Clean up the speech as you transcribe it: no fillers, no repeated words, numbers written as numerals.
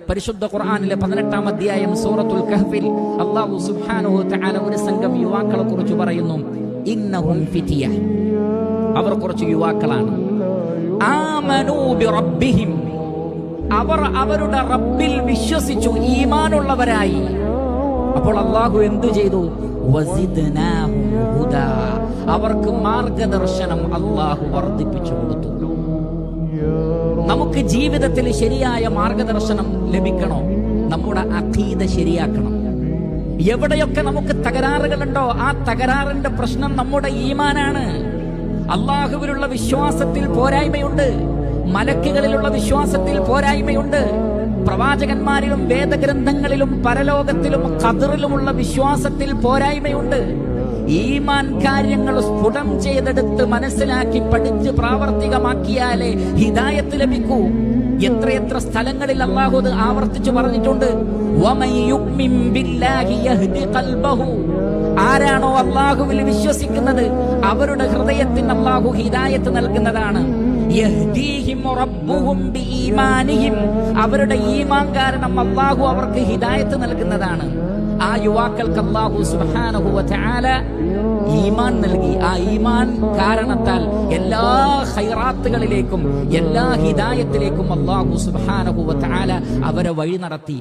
പരിശുദ്ധ ഖുർആനിലെ 18-ാം അധ്യായം സൂറത്തുൽ കഹ്ഫിൽ അല്ലാഹു സുബ്ഹാനഹു വ തആല ഒരു സംഘം യുവാക്കളെ കുറിച്ച് പറയുന്നു. ഇന്നഹും ഫിതിയ, അവർ കുറച്ച് യുവാക്കളാണ്. ആമനൂ ബിറബ്ബിഹിം, അവർ അവരുടെ റബ്ബിൽ വിശ്വസിച്ചു, ഈമാനുള്ളവരായി. അപ്പോൾ അല്ലാഹു എന്തു ചെയ്തു? വസിദ്നാഹും ഹുദാ, അവർക്ക് മാർഗദർശനം അല്ലാഹു വർദ്ധിപ്പിച്ചു കൊടുത്തു. നമുക്ക് ജീവിതത്തിൽ ശരിയായ മാർഗദർശനം ലഭിക്കണോ? നമ്മുടെ അഖീദ ശരിയാക്കണം. എവിടെയൊക്കെ നമുക്ക് തകരാറുകളുണ്ടോ ആ തകരാറിന്റെ പ്രശ്നം നമ്മുടെ ഈമാനാണ്. അള്ളാഹുവിലുള്ള വിശ്വാസത്തിൽ പോരായ്മയുണ്ട്, മലക്കുകളിലുള്ള വിശ്വാസത്തിൽ പോരായ്മയുണ്ട്, പ്രവാചകന്മാരിലും വേദഗ്രന്ഥങ്ങളിലും പരലോകത്തിലും ഖദറിലുമുള്ള വിശ്വാസത്തിൽ പോരായ്മയുണ്ട്. ഈമാൻ കാര്യങ്ങൾ സ്ഫുടം ചെയ്തെടുത്ത് മനസ്സിലാക്കി പഠിച്ച് പ്രാവർത്തികമാക്കിയാലേ ഹിദായത്ത് ലഭിക്കൂ. എത്രയെത്ര സ്ഥലങ്ങളിൽ അല്ലാഹു അത് ആവർത്തിച്ചു പറഞ്ഞിട്ടുണ്ട്. ആരാണോ അല്ലാഹുവിൽ വിശ്വസിക്കുന്നത് അവരുടെ ഹൃദയത്തിന് അല്ലാഹു ഹിദായത്ത് നൽകുന്നതാണ്. അവരുടെ ഈമാൻ കാരണം അല്ലാഹു അവർക്ക് ഹിദായത്ത് നൽകുന്നതാണ്. ആ യുവാക്കൾക്ക് അല്ലാഹു സുബ്ഹാനഹു വ തആല ഈമാൻ നൽകി. ആ ഈമാൻ കാരണത്താൽ എല്ലാ ഖൈറാത്തുകളിലേക്കും എല്ലാ ഹിദായത്തിലേക്കും അല്ലാഹു സുബ്ഹാനഹു വ തആല അവരെ വഴി നടത്തി.